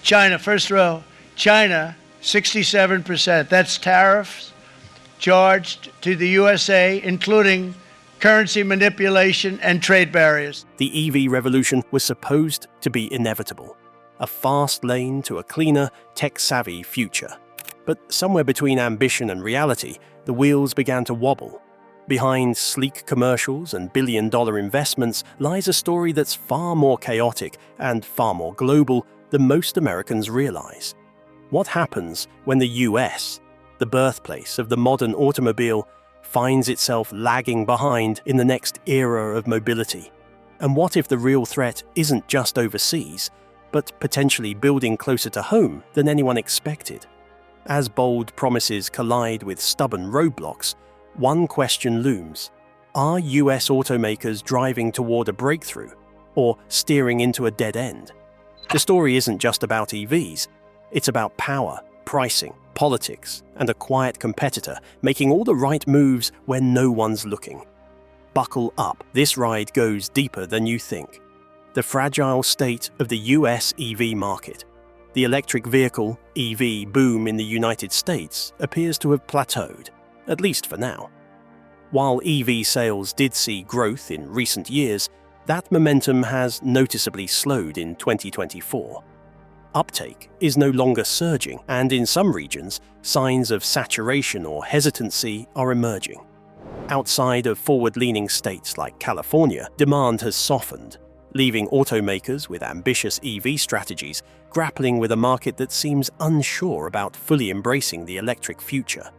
China, first row. China, 67%. That's tariffs charged to the USA, including currency manipulation and trade barriers. The EV revolution was supposed to be inevitable, a fast lane to a cleaner, tech-savvy future. But somewhere between ambition and reality, the wheels began to wobble. Behind sleek commercials and billion-dollar investments lies a story that's far more chaotic and far more global than most Americans realize. What happens when the US, the birthplace of the modern automobile, finds itself lagging behind in the next era of mobility? And what if the real threat isn't just overseas, but potentially building closer to home than anyone expected? As bold promises collide with stubborn roadblocks, one question looms: are US automakers driving toward a breakthrough, or steering into a dead end? The story isn't just about EVs, it's about power, pricing, politics, and a quiet competitor making all the right moves when no one's looking. Buckle up, this ride goes deeper than you think. The fragile state of the US EV market. The electric vehicle EV boom in the United States appears to have plateaued, at least for now. While EV sales did see growth in recent years, that momentum has noticeably slowed in 2024. Uptake is no longer surging, and in some regions, signs of saturation or hesitancy are emerging. Outside of forward-leaning states like California, demand has softened, leaving automakers with ambitious EV strategies grappling with a market that seems unsure about fully embracing the electric future.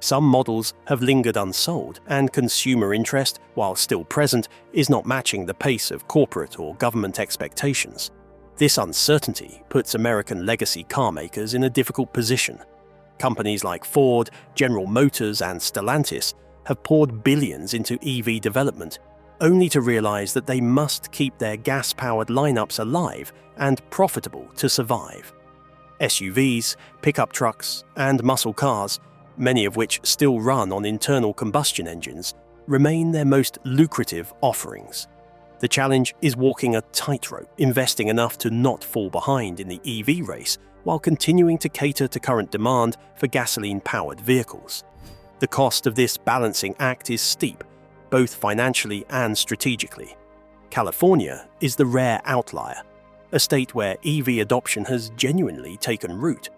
Some models have lingered unsold, and consumer interest, while still present, is not matching the pace of corporate or government expectations. This uncertainty puts American legacy car makers in a difficult position. Companies like Ford, General Motors, and Stellantis have poured billions into EV development, only to realize that they must keep their gas-powered lineups alive and profitable to survive. SUVs, pickup trucks, and muscle cars, many of which still run on internal combustion engines, remain their most lucrative offerings. The challenge is walking a tightrope, investing enough to not fall behind in the EV race while continuing to cater to current demand for gasoline-powered vehicles. The cost of this balancing act is steep, both financially and strategically. California is the rare outlier, a state where EV adoption has genuinely taken root.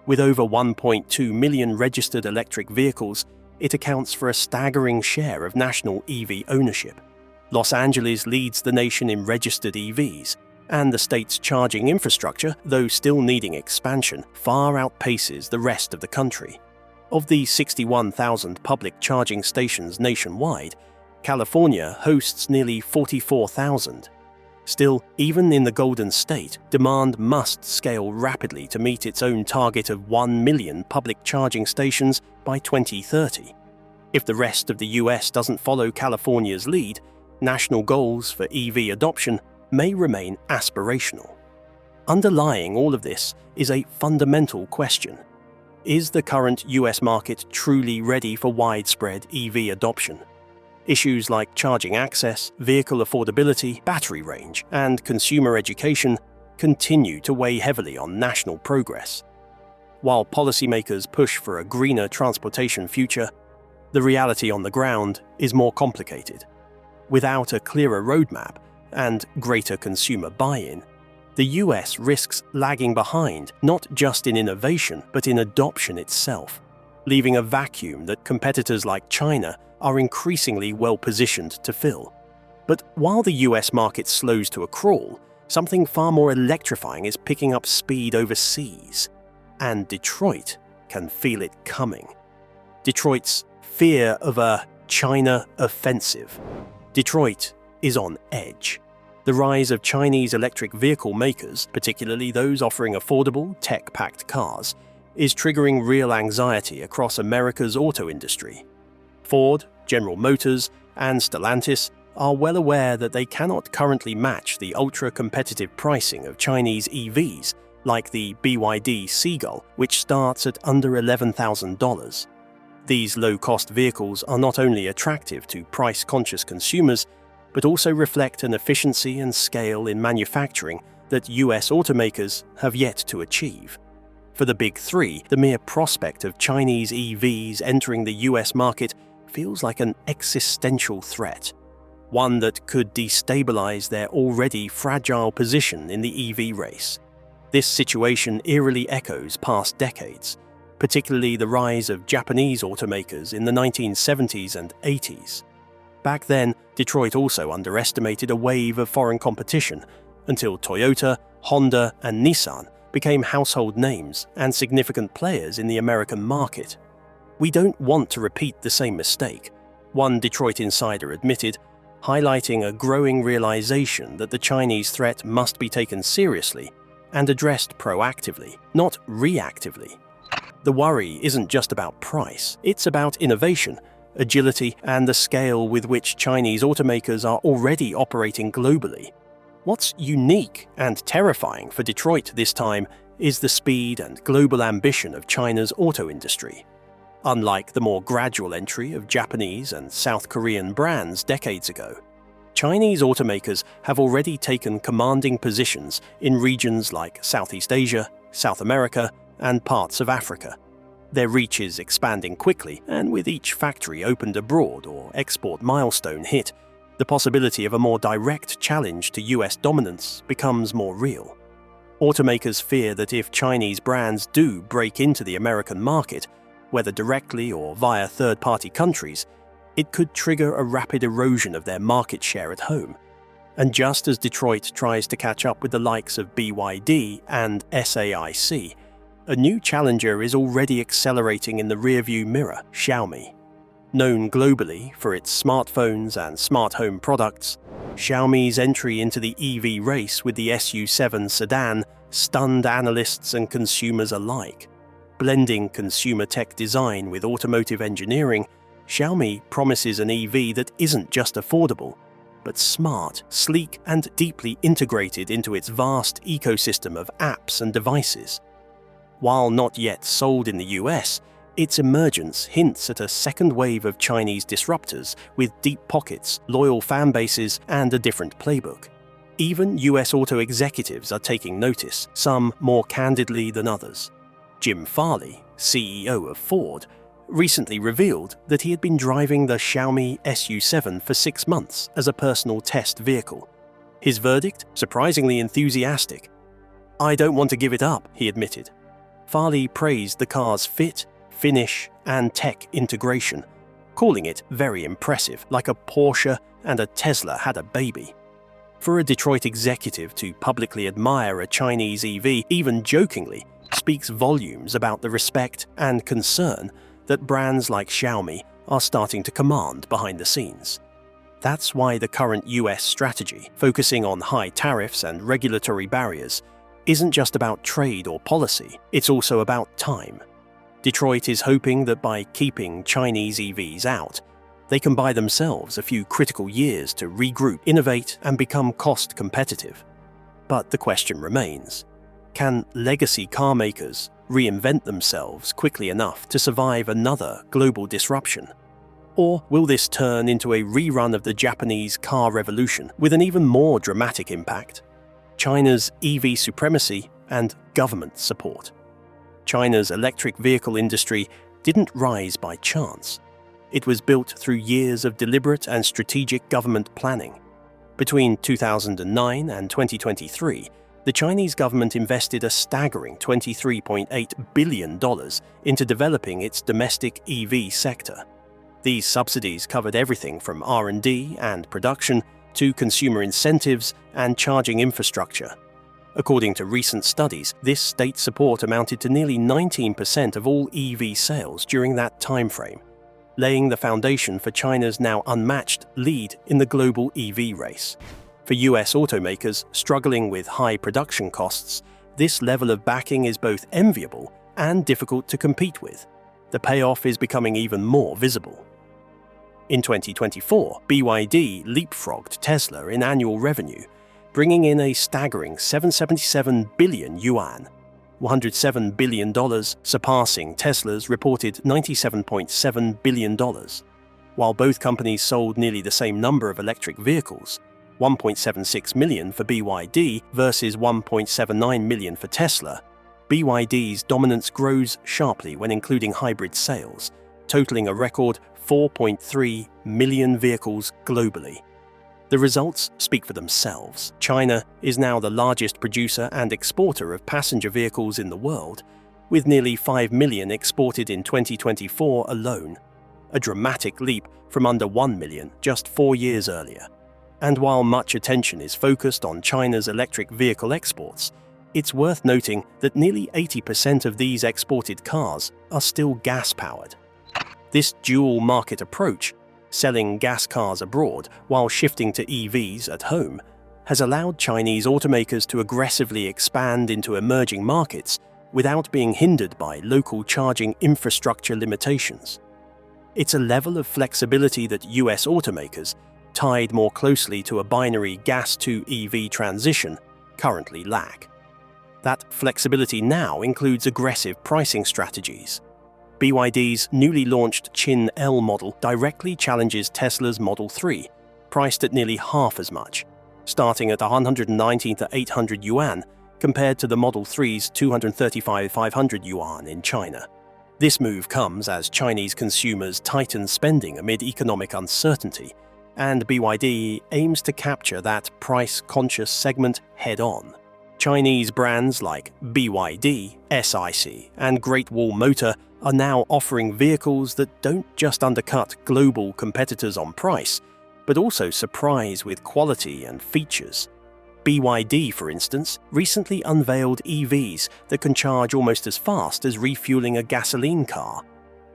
With over 1.2 million registered electric vehicles, it accounts for a staggering share of national EV ownership. Los Angeles leads the nation in registered EVs, and the state's charging infrastructure, though still needing expansion, far outpaces the rest of the country. Of the 61,000 public charging stations nationwide, California hosts nearly 44,000. Still, even in the Golden State, demand must scale rapidly to meet its own target of 1 million public charging stations by 2030. If the rest of the US doesn't follow California's lead, national goals for EV adoption may remain aspirational. Underlying all of this is a fundamental question. Is the current US market truly ready for widespread EV adoption? Issues like charging access, vehicle affordability, battery range, and consumer education continue to weigh heavily on national progress. While policymakers push for a greener transportation future, the reality on the ground is more complicated. Without a clearer roadmap and greater consumer buy-in, the US risks lagging behind not just in innovation but in adoption itself, leaving a vacuum that competitors like China are increasingly well-positioned to fill. But while the US market slows to a crawl, something far more electrifying is picking up speed overseas. And Detroit can feel it coming. Detroit's fear of a China offensive. Detroit is on edge. The rise of Chinese electric vehicle makers, particularly those offering affordable, tech-packed cars, is triggering real anxiety across America's auto industry. Ford, General Motors, and Stellantis are well aware that they cannot currently match the ultra-competitive pricing of Chinese EVs, like the BYD Seagull, which starts at under $11,000. These low-cost vehicles are not only attractive to price-conscious consumers, but also reflect an efficiency and scale in manufacturing that US automakers have yet to achieve. For the big three, the mere prospect of Chinese EVs entering the US market feels like an existential threat, one that could destabilize their already fragile position in the EV race. This situation eerily echoes past decades, particularly the rise of Japanese automakers in the 1970s and 80s. Back then, Detroit also underestimated a wave of foreign competition until Toyota, Honda, and Nissan became household names and significant players in the American market. "We don't want to repeat the same mistake," one Detroit insider admitted, highlighting a growing realization that the Chinese threat must be taken seriously and addressed proactively, not reactively. The worry isn't just about price, it's about innovation, agility, and the scale with which Chinese automakers are already operating globally. What's unique and terrifying for Detroit this time is the speed and global ambition of China's auto industry. Unlike the more gradual entry of Japanese and South Korean brands decades ago, Chinese automakers have already taken commanding positions in regions like Southeast Asia, South America, and parts of Africa. Their reach is expanding quickly, and with each factory opened abroad or export milestone hit, the possibility of a more direct challenge to US dominance becomes more real. Automakers fear that if Chinese brands do break into the American market, whether directly or via third-party countries, it could trigger a rapid erosion of their market share at home. And just as Detroit tries to catch up with the likes of BYD and SAIC, a new challenger is already accelerating in the rearview mirror: Xiaomi. Known globally for its smartphones and smart home products, Xiaomi's entry into the EV race with the SU7 sedan stunned analysts and consumers alike. Blending consumer tech design with automotive engineering, Xiaomi promises an EV that isn't just affordable, but smart, sleek, and deeply integrated into its vast ecosystem of apps and devices. While not yet sold in the US, its emergence hints at a second wave of Chinese disruptors with deep pockets, loyal fan bases, and a different playbook. Even US auto executives are taking notice, some more candidly than others. Jim Farley, CEO of Ford, recently revealed that he had been driving the Xiaomi SU7 for 6 months as a personal test vehicle. His verdict? Surprisingly enthusiastic. "I don't want to give it up," he admitted. Farley praised the car's fit, finish, and tech integration, calling it very impressive, like a Porsche and a Tesla had a baby. For a Detroit executive to publicly admire a Chinese EV, even jokingly, speaks volumes about the respect and concern that brands like Xiaomi are starting to command behind the scenes. That's why the current US strategy, focusing on high tariffs and regulatory barriers, isn't just about trade or policy, it's also about time. Detroit is hoping that by keeping Chinese EVs out, they can buy themselves a few critical years to regroup, innovate, and become cost competitive. But the question remains: can legacy car makers reinvent themselves quickly enough to survive another global disruption? Or will this turn into a rerun of the Japanese car revolution with an even more dramatic impact? China's EV supremacy and government support. China's electric vehicle industry didn't rise by chance. It was built through years of deliberate and strategic government planning. Between 2009 and 2023, the Chinese government invested a staggering $23.8 billion into developing its domestic EV sector. These subsidies covered everything from R&D and production to consumer incentives and charging infrastructure. According to recent studies, this state support amounted to nearly 19% of all EV sales during that timeframe, laying the foundation for China's now unmatched lead in the global EV race. For US automakers struggling with high production costs, this level of backing is both enviable and difficult to compete with. The payoff is becoming even more visible. In 2024, BYD leapfrogged Tesla in annual revenue, bringing in a staggering 777 billion yuan, $107 billion, surpassing Tesla's reported $97.7 billion. While both companies sold nearly the same number of electric vehicles, 1.76 million for BYD versus 1.79 million for Tesla, BYD's dominance grows sharply when including hybrid sales, totaling a record 4.3 million vehicles globally. The results speak for themselves. China is now the largest producer and exporter of passenger vehicles in the world, with nearly 5 million exported in 2024 alone, a dramatic leap from under 1 million just 4 years earlier. And while much attention is focused on China's electric vehicle exports, it's worth noting that nearly 80% of these exported cars are still gas-powered. This dual market approach, selling gas cars abroad while shifting to EVs at home, has allowed Chinese automakers to aggressively expand into emerging markets without being hindered by local charging infrastructure limitations. It's a level of flexibility that US automakers, tied more closely to a binary gas-to-EV transition, currently lack. That flexibility now includes aggressive pricing strategies. BYD's newly launched Qin L model directly challenges Tesla's Model 3, priced at nearly half as much, starting at 190 to 800 yuan compared to the Model 3's 235-500 yuan in China. This move comes as Chinese consumers tighten spending amid economic uncertainty, and BYD aims to capture that price-conscious segment head-on. Chinese brands like BYD, SIC, and Great Wall Motor are now offering vehicles that don't just undercut global competitors on price, but also surprise with quality and features. BYD, for instance, recently unveiled EVs that can charge almost as fast as refueling a gasoline car,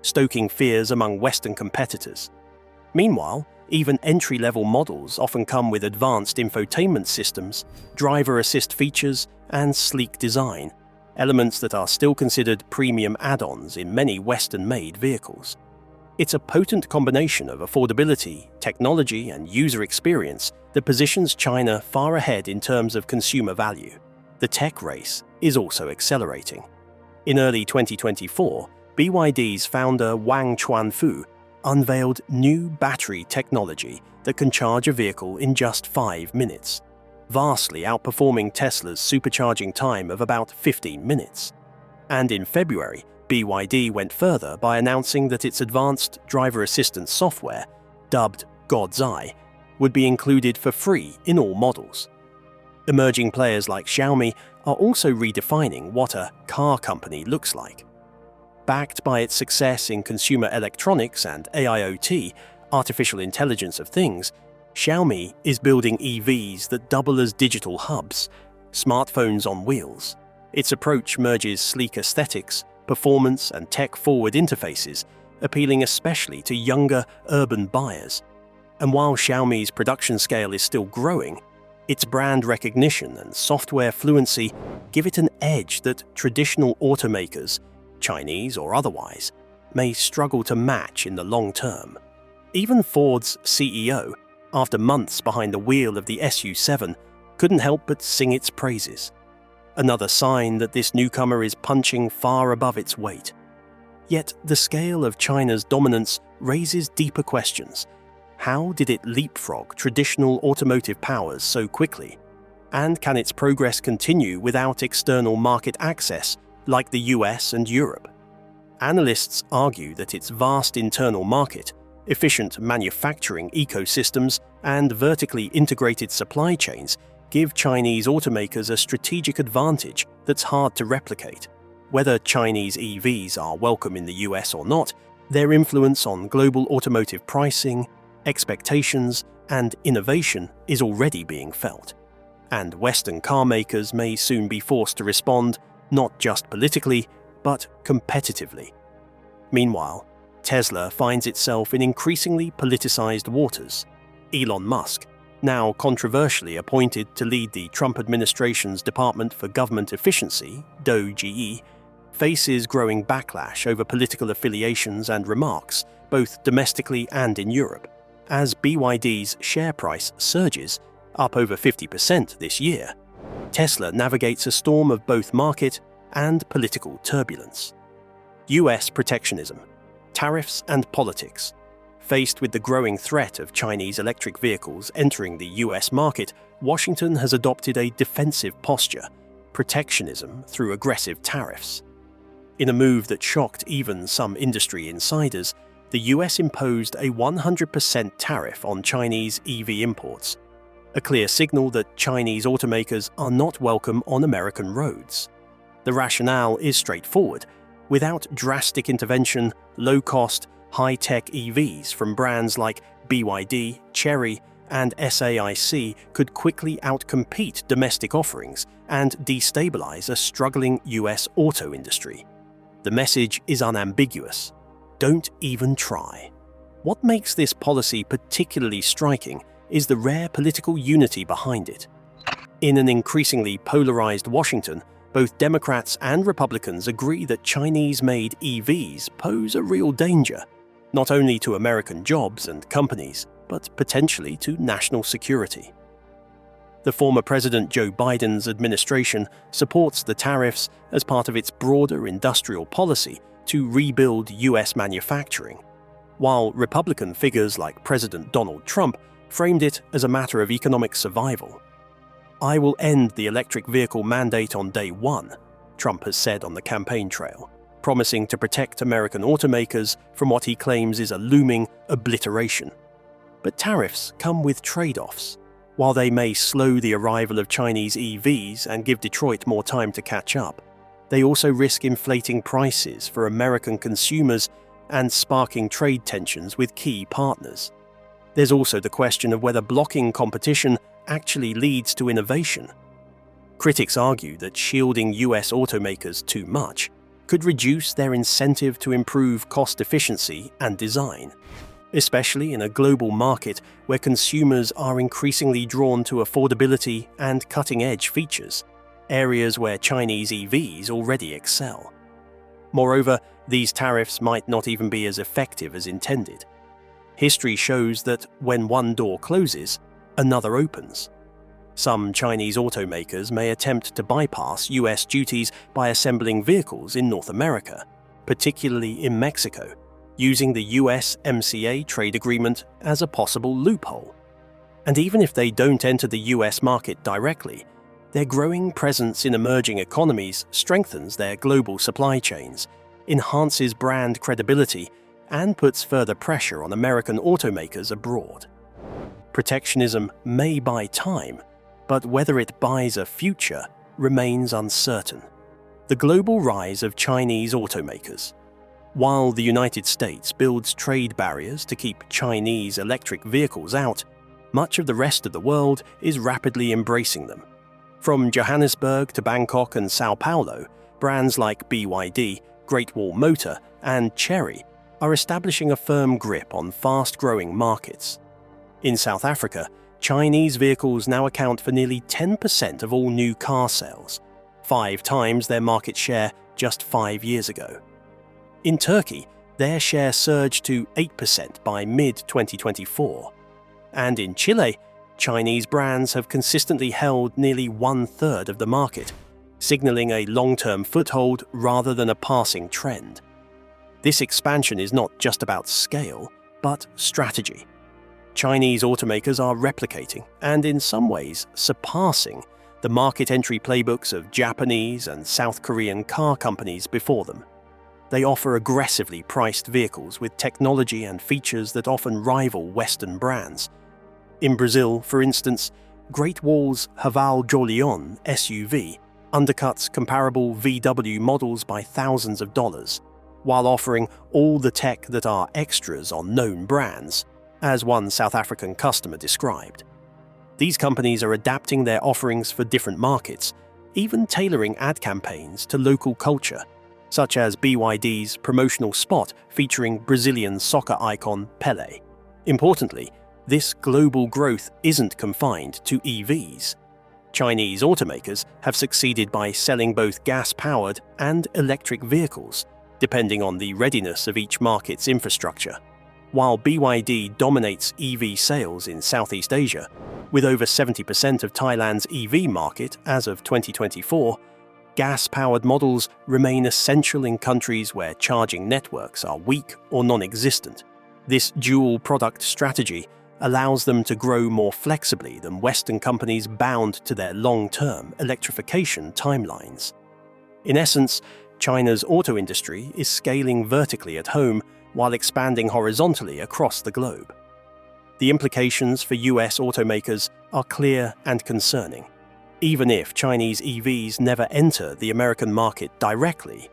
stoking fears among Western competitors. Meanwhile, even entry-level models often come with advanced infotainment systems, driver assist features, and sleek design, elements that are still considered premium add-ons in many Western-made vehicles. It's a potent combination of affordability, technology, and user experience that positions China far ahead in terms of consumer value. The tech race is also accelerating. In early 2024, BYD's founder Wang Chuanfu unveiled new battery technology that can charge a vehicle in just 5 minutes, vastly outperforming Tesla's supercharging time of about 15 minutes. And in February, BYD went further by announcing that its advanced driver assistance software, dubbed God's Eye, would be included for free in all models. Emerging players like Xiaomi are also redefining what a car company looks like. Backed by its success in consumer electronics and AIoT, artificial intelligence of things, Xiaomi is building EVs that double as digital hubs, smartphones on wheels. Its approach merges sleek aesthetics, performance, and tech-forward interfaces, appealing especially to younger urban buyers. And while Xiaomi's production scale is still growing, its brand recognition and software fluency give it an edge that traditional automakers, Chinese or otherwise, may struggle to match in the long term. Even Ford's CEO, after months behind the wheel of the SU7, couldn't help but sing its praises. Another sign that this newcomer is punching far above its weight. Yet the scale of China's dominance raises deeper questions. How did it leapfrog traditional automotive powers so quickly? And can its progress continue without external market access like the US and Europe? Analysts argue that its vast internal market, efficient manufacturing ecosystems, and vertically integrated supply chains give Chinese automakers a strategic advantage that's hard to replicate. Whether Chinese EVs are welcome in the US or not, their influence on global automotive pricing, expectations, and innovation is already being felt. And Western car makers may soon be forced to respond not just politically, but competitively. Meanwhile, Tesla finds itself in increasingly politicized waters. Elon Musk, now controversially appointed to lead the Trump administration's Department for Government Efficiency, DOGE, faces growing backlash over political affiliations and remarks, both domestically and in Europe, as BYD's share price surges, up over 50% this year. Tesla navigates a storm of both market and political turbulence. US protectionism, tariffs and politics, Faced with the growing threat of Chinese electric vehicles entering the US market, Washington has adopted a defensive posture, protectionism through aggressive tariffs. In a move that shocked even some industry insiders, the US imposed a 100% tariff on Chinese EV imports, a clear signal that Chinese automakers are not welcome on American roads. The rationale is straightforward. Without drastic intervention, low-cost, high-tech EVs from brands like BYD, Chery, and SAIC could quickly outcompete domestic offerings and destabilize a struggling US auto industry. The message is unambiguous. Don't even try. What makes this policy particularly striking is the rare political unity behind it. In an increasingly polarized Washington, both Democrats and Republicans agree that Chinese-made EVs pose a real danger, not only to American jobs and companies, but potentially to national security. The former President Joe Biden's administration supports the tariffs as part of its broader industrial policy to rebuild US manufacturing, while Republican figures like President Donald Trump framed it as a matter of economic survival. "I will end the electric vehicle mandate on day one," Trump has said on the campaign trail, promising to protect American automakers from what he claims is a looming obliteration. But tariffs come with trade-offs. While they may slow the arrival of Chinese EVs and give Detroit more time to catch up, they also risk inflating prices for American consumers and sparking trade tensions with key partners. There's also the question of whether blocking competition actually leads to innovation. Critics argue that shielding US automakers too much could reduce their incentive to improve cost efficiency and design, especially in a global market where consumers are increasingly drawn to affordability and cutting-edge features, areas where Chinese EVs already excel. Moreover, these tariffs might not even be as effective as intended. History shows that when one door closes, another opens. Some Chinese automakers may attempt to bypass US duties by assembling vehicles in North America, particularly in Mexico, using the USMCA trade agreement as a possible loophole. And even if they don't enter the US market directly, their growing presence in emerging economies strengthens their global supply chains, enhances brand credibility, and puts further pressure on American automakers abroad. Protectionism may buy time, but whether it buys a future remains uncertain. The global rise of Chinese automakers. While the United States builds trade barriers to keep Chinese electric vehicles out, much of the rest of the world is rapidly embracing them. From Johannesburg to Bangkok and Sao Paulo, brands like BYD, Great Wall Motor, and Chery are establishing a firm grip on fast-growing markets. In South Africa, Chinese vehicles now account for nearly 10% of all new car sales, 5 times their market share just 5 years ago. In Turkey, their share surged to 8% by mid-2024. And in Chile, Chinese brands have consistently held nearly 1/3 of the market, signaling a long-term foothold rather than a passing trend. This expansion is not just about scale, but strategy. Chinese automakers are replicating, and in some ways surpassing, the market entry playbooks of Japanese and South Korean car companies before them. They offer aggressively priced vehicles with technology and features that often rival Western brands. In Brazil, for instance, Great Wall's Haval Jolion SUV undercuts comparable VW models by thousands of dollars, while offering all the tech that are extras on known brands, as one South African customer described. These companies are adapting their offerings for different markets, even tailoring ad campaigns to local culture, such as BYD's promotional spot featuring Brazilian soccer icon Pelé. Importantly, this global growth isn't confined to EVs. Chinese automakers have succeeded by selling both gas-powered and electric vehicles, depending on the readiness of each market's infrastructure. While BYD dominates EV sales in Southeast Asia, with over 70% of Thailand's EV market as of 2024, gas-powered models remain essential in countries where charging networks are weak or non-existent. This dual product strategy allows them to grow more flexibly than Western companies bound to their long-term electrification timelines. In essence, China's auto industry is scaling vertically at home while expanding horizontally across the globe. The implications for US automakers are clear and concerning. Even if Chinese EVs never enter the American market directly,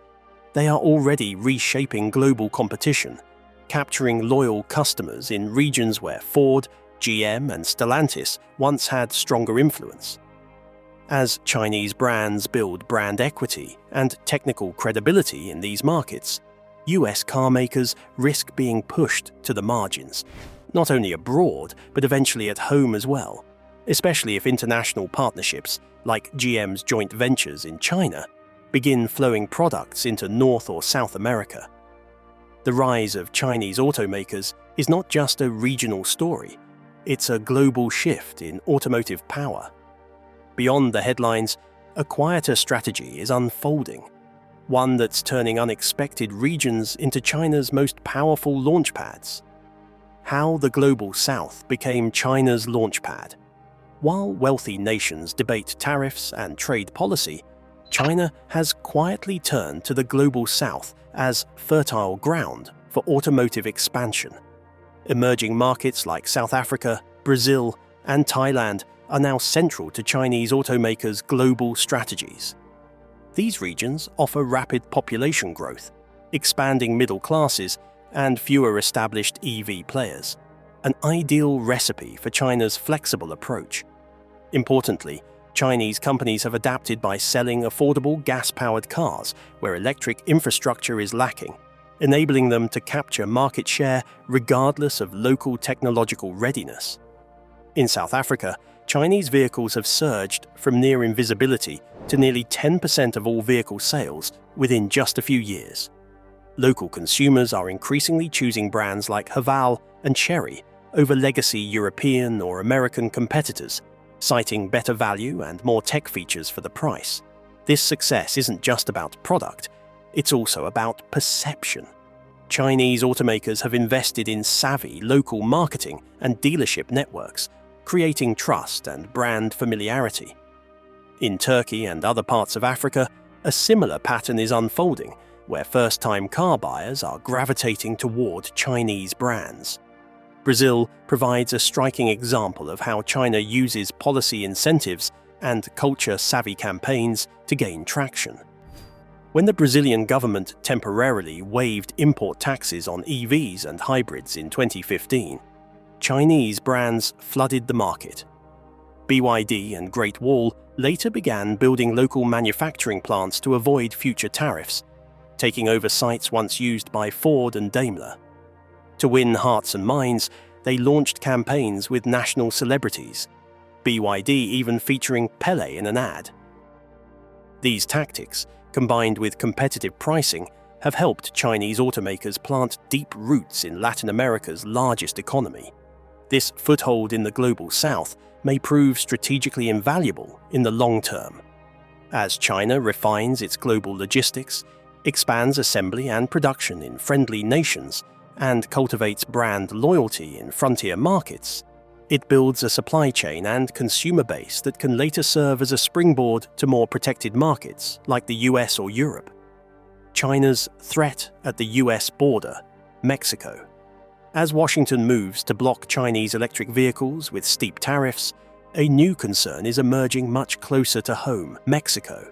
they are already reshaping global competition, capturing loyal customers in regions where Ford, GM, and Stellantis once had stronger influence. As Chinese brands build brand equity and technical credibility in these markets, US car makers risk being pushed to the margins, not only abroad, but eventually at home as well, especially if international partnerships, like GM's joint ventures in China, begin flowing products into North or South America. The rise of Chinese automakers is not just a regional story, it's a global shift in automotive power. Beyond the headlines, a quieter strategy is unfolding, one that's turning unexpected regions into China's most powerful launchpads. How the Global South became China's launchpad. While wealthy nations debate tariffs and trade policy, China has quietly turned to the Global South as fertile ground for automotive expansion. Emerging markets like South Africa, Brazil, and Thailand are now central to Chinese automakers' global strategies. These regions offer rapid population growth, expanding middle classes, and fewer established EV players, an ideal recipe for China's flexible approach. Importantly, Chinese companies have adapted by selling affordable gas-powered cars where electric infrastructure is lacking, enabling them to capture market share regardless of local technological readiness. In South Africa, Chinese vehicles have surged from near invisibility to nearly 10% of all vehicle sales within just a few years. Local consumers are increasingly choosing brands like Haval and Chery over legacy European or American competitors, citing better value and more tech features for the price. This success isn't just about product, it's also about perception. Chinese automakers have invested in savvy local marketing and dealership networks, creating trust and brand familiarity. In Turkey and other parts of Africa, a similar pattern is unfolding, where first-time car buyers are gravitating toward Chinese brands. Brazil provides a striking example of how China uses policy incentives and culture-savvy campaigns to gain traction. When the Brazilian government temporarily waived import taxes on EVs and hybrids in 2015, Chinese brands flooded the market. BYD and Great Wall later began building local manufacturing plants to avoid future tariffs, taking over sites once used by Ford and Daimler. To win hearts and minds, they launched campaigns with national celebrities, BYD even featuring Pele in an ad. These tactics, combined with competitive pricing, have helped Chinese automakers plant deep roots in Latin America's largest economy. This foothold in the Global South may prove strategically invaluable in the long term. As China refines its global logistics, expands assembly and production in friendly nations, and cultivates brand loyalty in frontier markets, it builds a supply chain and consumer base that can later serve as a springboard to more protected markets like the US or Europe. China's threat at the US border, Mexico. As Washington moves to block Chinese electric vehicles with steep tariffs, a new concern is emerging much closer to home, Mexico.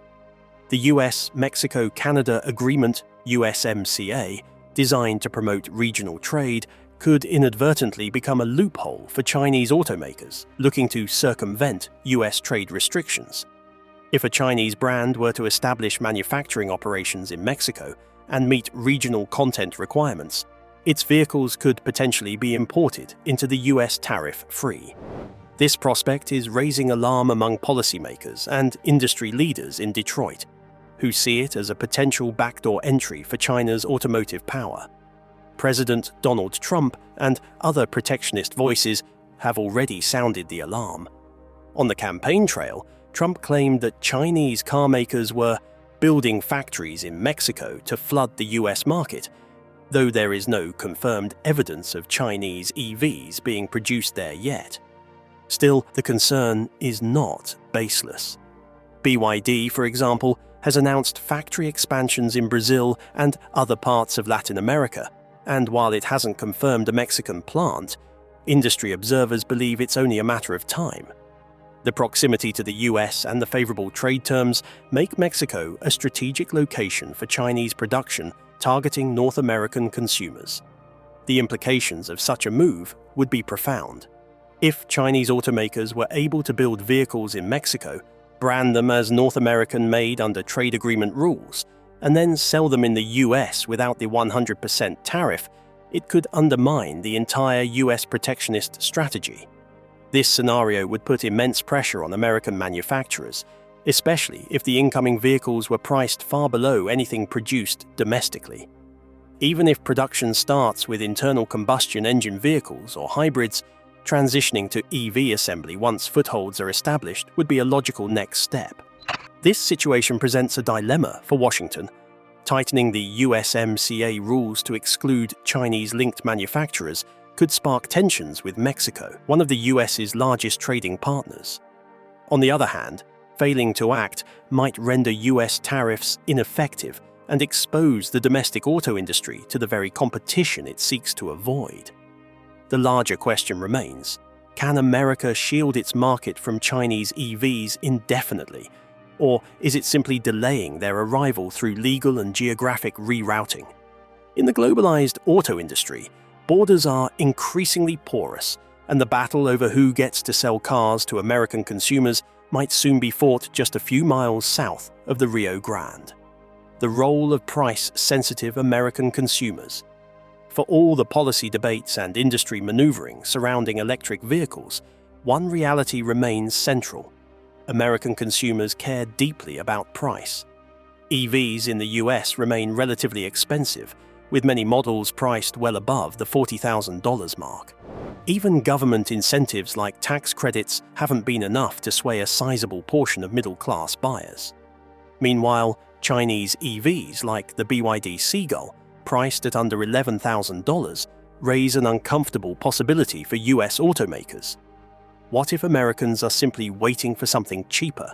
The US-Mexico-Canada Agreement, USMCA, designed to promote regional trade, could inadvertently become a loophole for Chinese automakers looking to circumvent US trade restrictions. If a Chinese brand were to establish manufacturing operations in Mexico and meet regional content requirements, its vehicles could potentially be imported into the US tariff-free. This prospect is raising alarm among policymakers and industry leaders in Detroit, who see it as a potential backdoor entry for China's automotive power. President Donald Trump and other protectionist voices have already sounded the alarm. On the campaign trail, Trump claimed that Chinese car makers were building factories in Mexico to flood the US market, though there is no confirmed evidence of Chinese EVs being produced there yet. Still, the concern is not baseless. BYD, for example, has announced factory expansions in Brazil and other parts of Latin America, and while it hasn't confirmed a Mexican plant, industry observers believe it's only a matter of time. The proximity to the US and the favorable trade terms make Mexico a strategic location for Chinese production targeting North American consumers. The implications of such a move would be profound. If Chinese automakers were able to build vehicles in Mexico, brand them as North American made under trade agreement rules, and then sell them in the US without the 100% tariff, it could undermine the entire US protectionist strategy. This scenario would put immense pressure on American manufacturers, especially if the incoming vehicles were priced far below anything produced domestically. Even if production starts with internal combustion engine vehicles or hybrids, transitioning to EV assembly once footholds are established would be a logical next step. This situation presents a dilemma for Washington. Tightening the USMCA rules to exclude Chinese-linked manufacturers could spark tensions with Mexico, one of the US's largest trading partners. On the other hand, failing to act might render US tariffs ineffective and expose the domestic auto industry to the very competition it seeks to avoid. The larger question remains, can America shield its market from Chinese EVs indefinitely, or is it simply delaying their arrival through legal and geographic rerouting? In the globalized auto industry, borders are increasingly porous, and the battle over who gets to sell cars to American consumers might soon be fought just a few miles south of the Rio Grande. The role of price-sensitive American consumers. For all the policy debates and industry maneuvering surrounding electric vehicles, one reality remains central. American consumers care deeply about price. EVs in the US remain relatively expensive, with many models priced well above the $40,000 mark. Even government incentives like tax credits haven't been enough to sway a sizable portion of middle-class buyers. Meanwhile, Chinese EVs like the BYD Seagull, priced at under $11,000, raise an uncomfortable possibility for US automakers. What if Americans are simply waiting for something cheaper?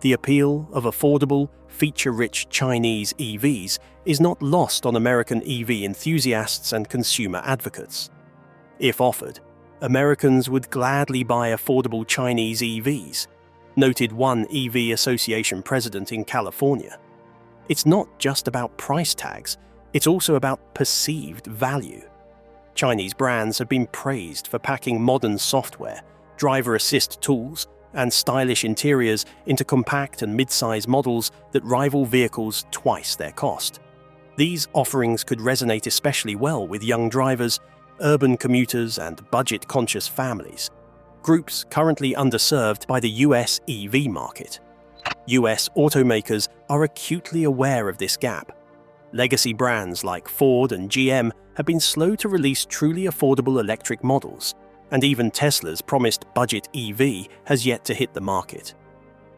The appeal of affordable, feature-rich Chinese EVs is not lost on American EV enthusiasts and consumer advocates. If offered, Americans would gladly buy affordable Chinese EVs, noted one EV association president in California. It's not just about price tags, it's also about perceived value. Chinese brands have been praised for packing modern software, driver assist tools, and stylish interiors into compact and mid-size models that rival vehicles twice their cost. These offerings could resonate especially well with young drivers, urban commuters, and budget-conscious families, groups currently underserved by the US EV market. US automakers are acutely aware of this gap. Legacy brands like Ford and GM have been slow to release truly affordable electric models, and even Tesla's promised budget EV has yet to hit the market.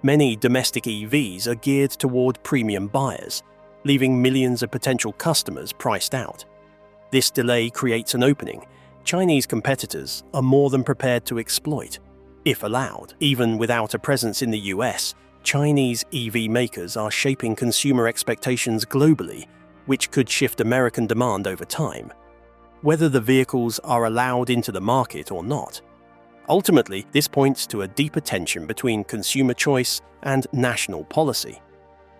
Many domestic EVs are geared toward premium buyers, leaving millions of potential customers priced out. This delay creates an opening Chinese competitors are more than prepared to exploit, if allowed. Even without a presence in the US, Chinese EV makers are shaping consumer expectations globally, which could shift American demand over time, whether the vehicles are allowed into the market or not. Ultimately, this points to a deeper tension between consumer choice and national policy.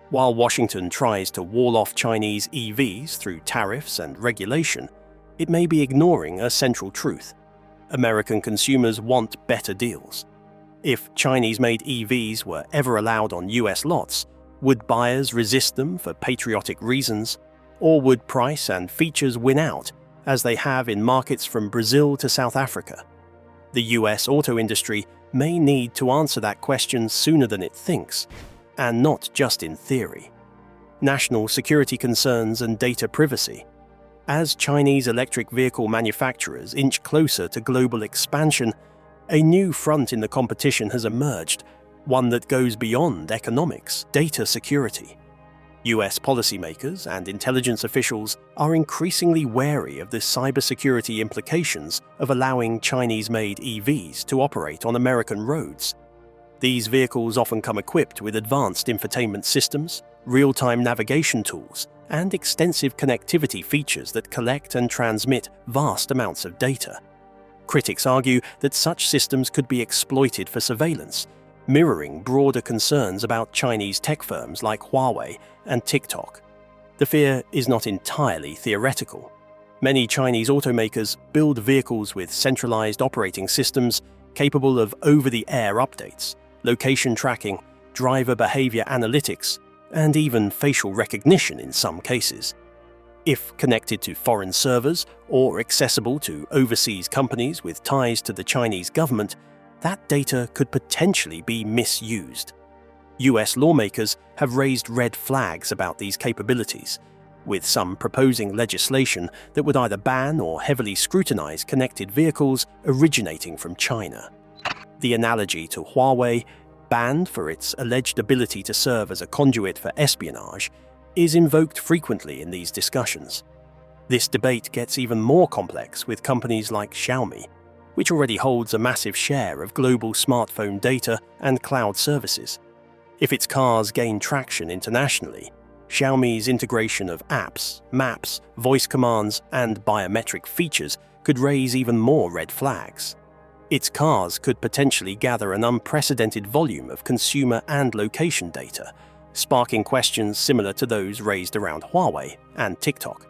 While Washington tries to wall off Chinese EVs through tariffs and regulation, it may be ignoring a central truth. American consumers want better deals. If Chinese-made EVs were ever allowed on US lots, would buyers resist them for patriotic reasons, or would price and features win out, as they have in markets from Brazil to South Africa? The US auto industry may need to answer that question sooner than it thinks, and not just in theory. National security concerns and data privacy. As Chinese electric vehicle manufacturers inch closer to global expansion, a new front in the competition has emerged, one that goes beyond economics, data security. US policymakers and intelligence officials are increasingly wary of the cybersecurity implications of allowing Chinese-made EVs to operate on American roads. These vehicles often come equipped with advanced infotainment systems, real-time navigation tools, and extensive connectivity features that collect and transmit vast amounts of data. Critics argue that such systems could be exploited for surveillance, mirroring broader concerns about Chinese tech firms like Huawei and TikTok. The fear is not entirely theoretical. Many Chinese automakers build vehicles with centralized operating systems capable of over-the-air updates, location tracking, driver behavior analytics, and even facial recognition in some cases. If connected to foreign servers or accessible to overseas companies with ties to the Chinese government, that data could potentially be misused. US lawmakers have raised red flags about these capabilities, with some proposing legislation that would either ban or heavily scrutinize connected vehicles originating from China. The analogy to Huawei, banned for its alleged ability to serve as a conduit for espionage, is invoked frequently in these discussions. This debate gets even more complex with companies like Xiaomi, which already holds a massive share of global smartphone data and cloud services. If its cars gain traction internationally, Xiaomi's integration of apps, maps, voice commands, and biometric features could raise even more red flags. Its cars could potentially gather an unprecedented volume of consumer and location data, sparking questions similar to those raised around Huawei and TikTok.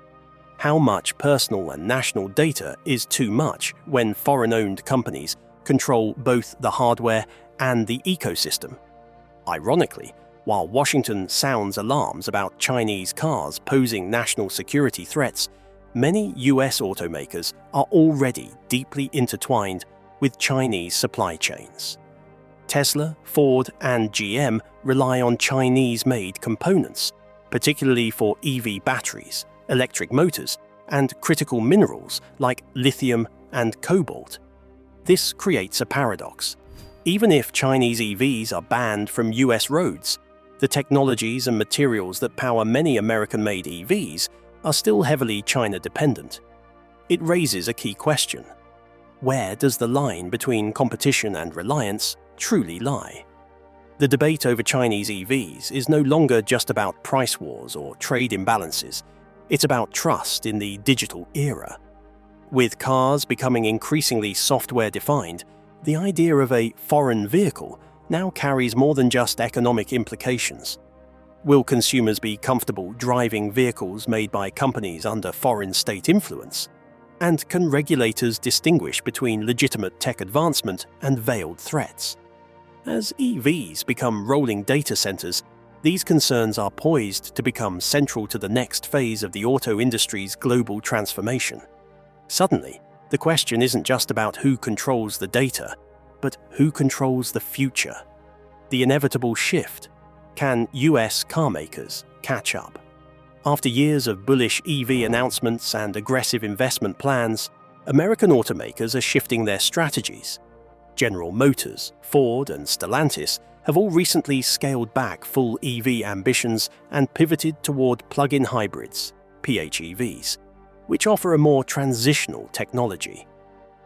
How much personal and national data is too much when foreign-owned companies control both the hardware and the ecosystem? Ironically, while Washington sounds alarms about Chinese cars posing national security threats, many US automakers are already deeply intertwined with Chinese supply chains. Tesla, Ford, and GM rely on Chinese-made components, particularly for EV batteries, electric motors, and critical minerals like lithium and cobalt. This creates a paradox. Even if Chinese EVs are banned from US roads, the technologies and materials that power many American-made EVs are still heavily China-dependent. It raises a key question. Where does the line between competition and reliance truly lie? The debate over Chinese EVs is no longer just about price wars or trade imbalances. It's about trust in the digital era. With cars becoming increasingly software-defined, the idea of a foreign vehicle now carries more than just economic implications. Will consumers be comfortable driving vehicles made by companies under foreign state influence? And can regulators distinguish between legitimate tech advancement and veiled threats? As EVs become rolling data centers, these concerns are poised to become central to the next phase of the auto industry's global transformation. Suddenly, the question isn't just about who controls the data, but who controls the future. The inevitable shift. Can US carmakers catch up? After years of bullish EV announcements and aggressive investment plans, American automakers are shifting their strategies. General Motors, Ford, and Stellantis have all recently scaled back full EV ambitions and pivoted toward plug-in hybrids, PHEVs, which offer a more transitional technology.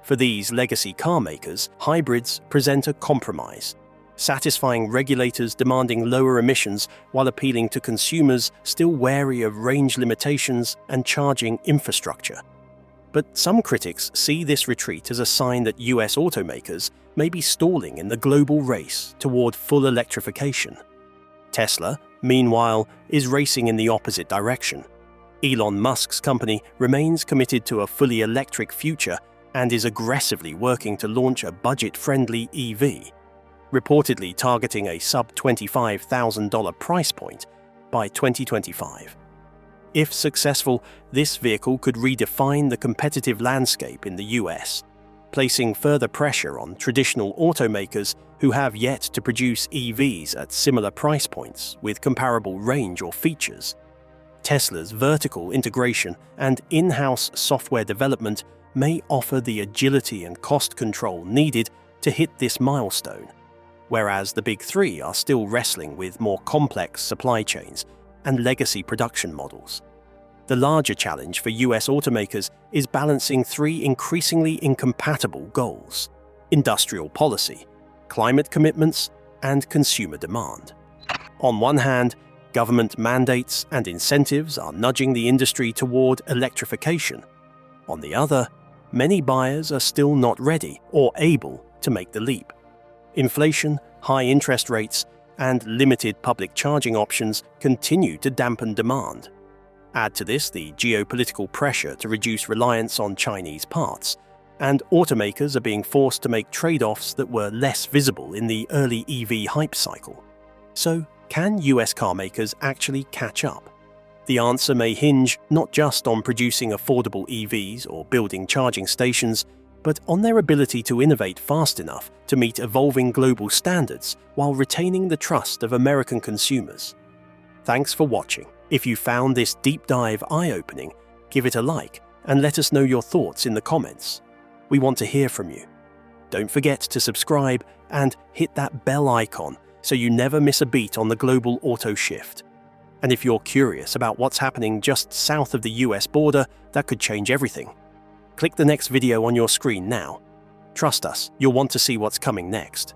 For these legacy car makers, hybrids present a compromise, satisfying regulators demanding lower emissions while appealing to consumers still wary of range limitations and charging infrastructure. But some critics see this retreat as a sign that US automakers may be stalling in the global race toward full electrification. Tesla, meanwhile, is racing in the opposite direction. Elon Musk's company remains committed to a fully electric future and is aggressively working to launch a budget-friendly EV, reportedly targeting a sub-$25,000 price point by 2025. If successful, this vehicle could redefine the competitive landscape in the US, placing further pressure on traditional automakers who have yet to produce EVs at similar price points with comparable range or features. Tesla's vertical integration and in-house software development may offer the agility and cost control needed to hit this milestone, whereas the Big Three are still wrestling with more complex supply chains, and legacy production models. The larger challenge for US automakers is balancing three increasingly incompatible goals: industrial policy, climate commitments, and consumer demand. On one hand, government mandates and incentives are nudging the industry toward electrification. On the other, many buyers are still not ready or able to make the leap. Inflation, high interest rates, and limited public charging options continue to dampen demand. Add to this the geopolitical pressure to reduce reliance on Chinese parts, and automakers are being forced to make trade-offs that were less visible in the early EV hype cycle. So, can US car makers actually catch up? The answer may hinge not just on producing affordable EVs or building charging stations, but on their ability to innovate fast enough to meet evolving global standards while retaining the trust of American consumers. Thanks for watching. If you found this deep dive eye-opening, give it a like and let us know your thoughts in the comments. We want to hear from you. Don't forget to subscribe and hit that bell icon so you never miss a beat on the global auto shift. And if you're curious about what's happening just south of the US border, that could change everything. Click the next video on your screen now. Trust us, you'll want to see what's coming next.